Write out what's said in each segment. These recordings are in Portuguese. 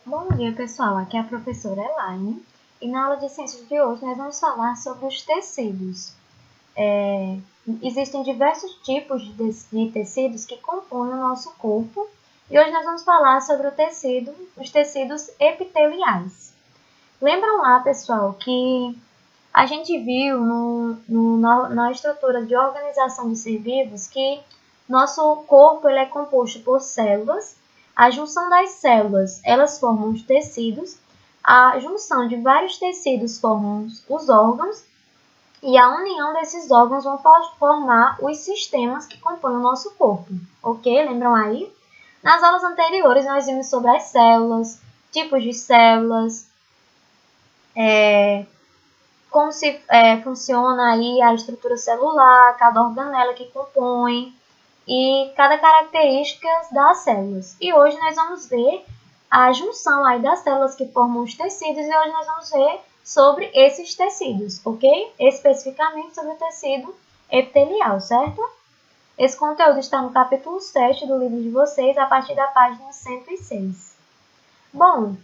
Bom dia, pessoal. Aqui é a professora Elaine e na aula de ciências de hoje nós vamos falar sobre os tecidos. Existem diversos tipos de tecidos que compõem o nosso corpo e hoje nós vamos falar sobre os tecidos epiteliais. Lembram lá, pessoal, que a gente viu na estrutura de organização dos seres vivos que nosso corpo ele é composto por células. A junção das células, elas formam os tecidos. A junção de vários tecidos formam os órgãos. E a união desses órgãos vão formar os sistemas que compõem o nosso corpo. Ok? Lembram aí? Nas aulas anteriores, nós vimos sobre as células, tipos de células, como funciona aí a estrutura celular, cada organela que compõe e cada característica das células. E hoje nós vamos ver a junção aí das células que formam os tecidos e hoje nós vamos ver sobre esses tecidos, ok? Especificamente sobre o tecido epitelial, certo? Esse conteúdo está no capítulo 7 do livro de vocês, a partir da página 106. Bom,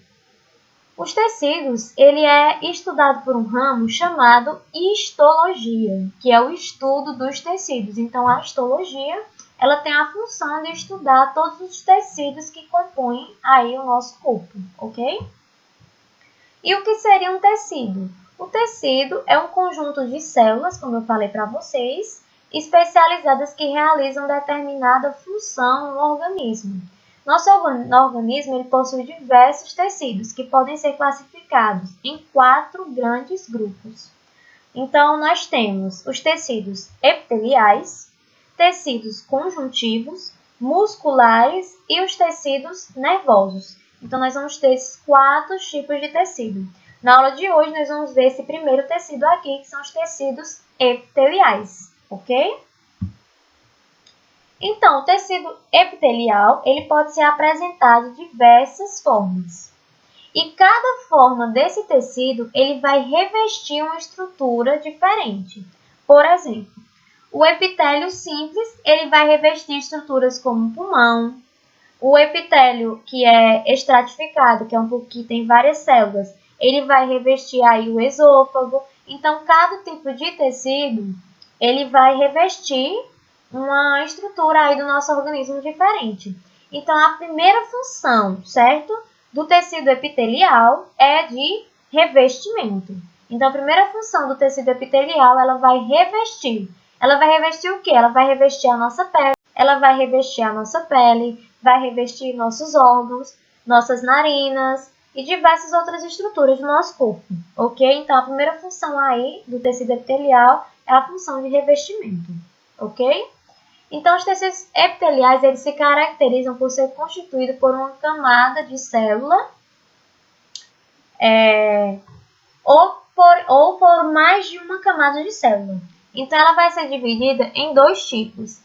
os tecidos, ele é estudado por um ramo chamado histologia, que é o estudo dos tecidos. Então, a histologia, ela tem a função de estudar todos os tecidos que compõem aí o nosso corpo, ok? E o que seria um tecido? O tecido é um conjunto de células, como eu falei para vocês, especializadas que realizam determinada função no organismo. Nosso organismo ele possui diversos tecidos que podem ser classificados em 4 grandes grupos. Então, nós temos os tecidos epiteliais, tecidos conjuntivos, musculares e os tecidos nervosos. Então, nós vamos ter esses 4 tipos de tecido. Na aula de hoje, nós vamos ver esse primeiro tecido aqui, que são os tecidos epiteliais, ok? Então, o tecido epitelial ele pode ser apresentado de diversas formas. E cada forma desse tecido ele vai revestir uma estrutura diferente. Por exemplo, o epitélio simples ele vai revestir estruturas como o pulmão. O epitélio que é estratificado, que tem várias células, ele vai revestir aí o esôfago. Então, cada tipo de tecido ele vai revestir uma estrutura aí do nosso organismo diferente. Então, a primeira função, certo, do tecido epitelial é de revestimento. Então, a primeira função do tecido epitelial, ela vai revestir. Ela vai revestir o quê? Ela vai revestir a nossa pele. Ela vai revestir a nossa pele, vai revestir nossos órgãos, nossas narinas e diversas outras estruturas do nosso corpo, ok? Então, a primeira função aí do tecido epitelial é a função de revestimento, ok? Então, os tecidos epiteliais eles se caracterizam por ser constituídos por uma camada de célula ou por mais de uma camada de célula. Então, ela vai ser dividida em 2 tipos.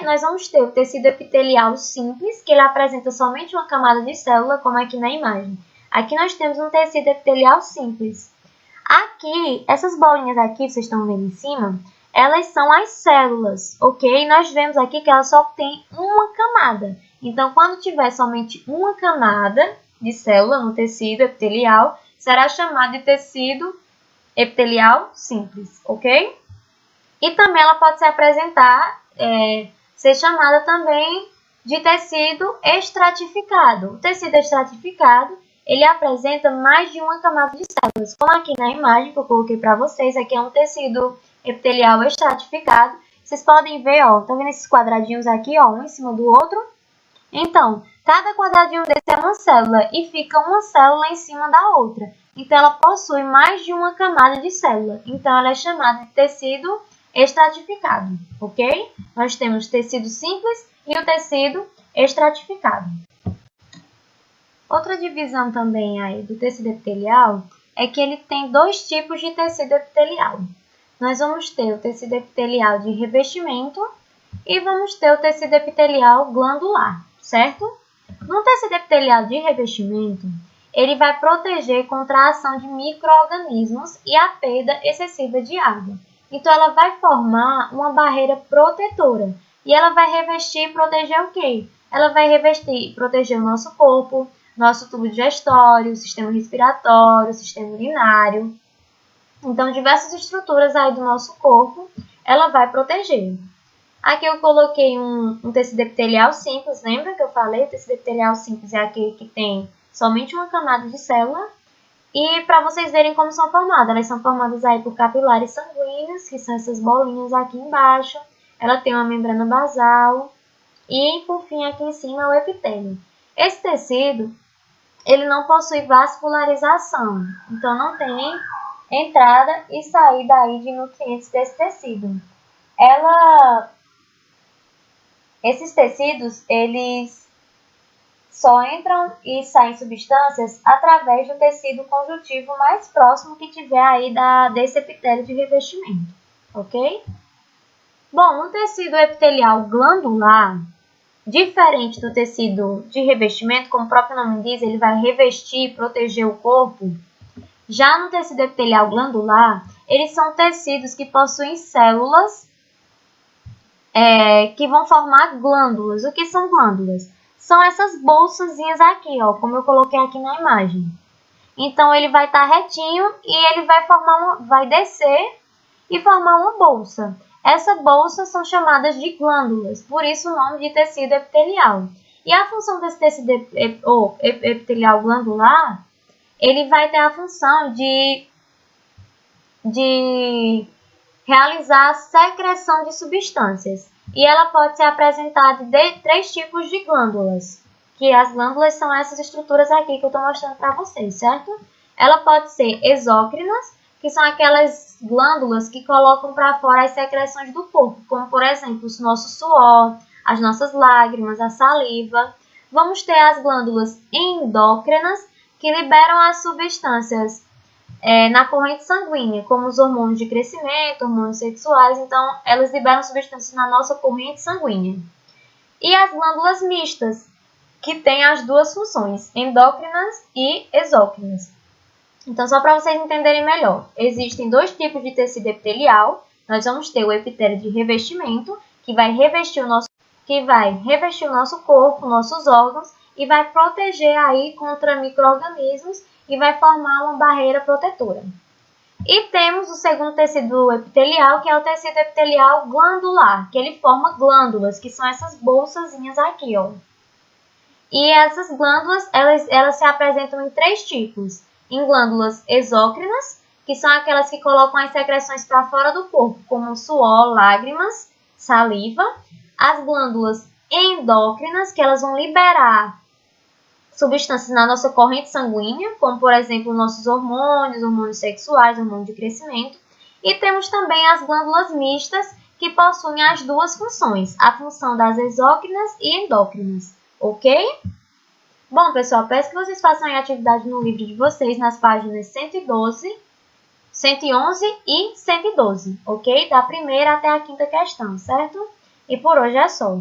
Nós vamos ter o tecido epitelial simples, que ele apresenta somente uma camada de célula, como aqui na imagem. Aqui nós temos um tecido epitelial simples. Aqui, essas bolinhas aqui, vocês estão vendo em cima, elas são as células, ok? Nós vemos aqui que ela só tem uma camada. Então, quando tiver somente uma camada de célula no tecido epitelial, será chamado de tecido epitelial simples, ok? E também ela pode ser chamada também de tecido estratificado. O tecido estratificado, ele apresenta mais de uma camada de células. Como aqui na imagem que eu coloquei para vocês, aqui é um tecido epitelial estratificado. Vocês podem ver, ó, tá vendo esses quadradinhos aqui, ó, um em cima do outro? Então, cada quadradinho desse é uma célula e fica uma célula em cima da outra. Então, ela possui mais de uma camada de célula. Então, ela é chamada de tecido estratificado, ok? Nós temos tecido simples e o tecido estratificado. Outra divisão também aí do tecido epitelial é que ele tem 2 tipos de tecido epitelial. Nós vamos ter o tecido epitelial de revestimento e vamos ter o tecido epitelial glandular, certo? No tecido epitelial de revestimento, ele vai proteger contra a ação de micro-organismos e a perda excessiva de água. Então, ela vai formar uma barreira protetora. E ela vai revestir e proteger o quê? Ela vai revestir e proteger o nosso corpo, nosso tubo digestório, sistema respiratório, sistema urinário. Então, diversas estruturas aí do nosso corpo, ela vai proteger. Aqui eu coloquei um tecido epitelial simples, lembra que eu falei? O tecido epitelial simples é aquele que tem somente uma camada de célula. E para vocês verem como são formadas, elas são formadas aí por capilares sanguíneos, que são essas bolinhas aqui embaixo. Ela tem uma membrana basal e, por fim, aqui em cima é o epitélio. Esse tecido, ele não possui vascularização, então não tem entrada e saída aí de nutrientes desse tecido. Esses tecidos, eles só entram e saem substâncias através do tecido conjuntivo mais próximo que tiver aí desse epitélio de revestimento, ok? Bom, no tecido epitelial glandular, diferente do tecido de revestimento, como o próprio nome diz, ele vai revestir e proteger o corpo. Já no tecido epitelial glandular, eles são tecidos que possuem células que vão formar glândulas. O que são glândulas? São essas bolsazinhas aqui, ó, como eu coloquei aqui na imagem. Então, ele vai estar retinho e ele vai descer e formar uma bolsa. Essa bolsa são chamadas de glândulas, por isso o nome de tecido epitelial. E a função desse tecido epitelial glandular, ele vai ter a função de realizar a secreção de substâncias. E ela pode ser apresentada de 3 tipos de glândulas, que as glândulas são essas estruturas aqui que eu estou mostrando para vocês, certo? Ela pode ser exócrinas, que são aquelas glândulas que colocam para fora as secreções do corpo, como, por exemplo, o nosso suor, as nossas lágrimas, a saliva. Vamos ter as glândulas endócrinas, que liberam as substâncias na corrente sanguínea, como os hormônios de crescimento, hormônios sexuais. Então, elas liberam substâncias na nossa corrente sanguínea. E as glândulas mistas, que têm as duas funções, endócrinas e exócrinas. Então, só para vocês entenderem melhor, existem 2 tipos de tecido epitelial. Nós vamos ter o epitélio de revestimento, que vai revestir o nosso corpo, nossos órgãos, e vai proteger aí contra micro-organismos e vai formar uma barreira protetora. E temos o segundo tecido epitelial, que é o tecido epitelial glandular, que ele forma glândulas, que são essas bolsazinhas aqui, ó. E essas glândulas, elas se apresentam em 3 tipos. Em glândulas exócrinas, que são aquelas que colocam as secreções para fora do corpo, como suor, lágrimas, saliva. As glândulas endócrinas, que elas vão liberar substâncias na nossa corrente sanguínea, como, por exemplo, nossos hormônios sexuais, hormônio de crescimento. E temos também as glândulas mistas, que possuem as duas funções, a função das exócrinas e endócrinas, ok? Bom, pessoal, peço que vocês façam a atividade no livro de vocês, nas páginas 111 e 112, ok? Da primeira até a 5ª questão, certo? E por hoje é só.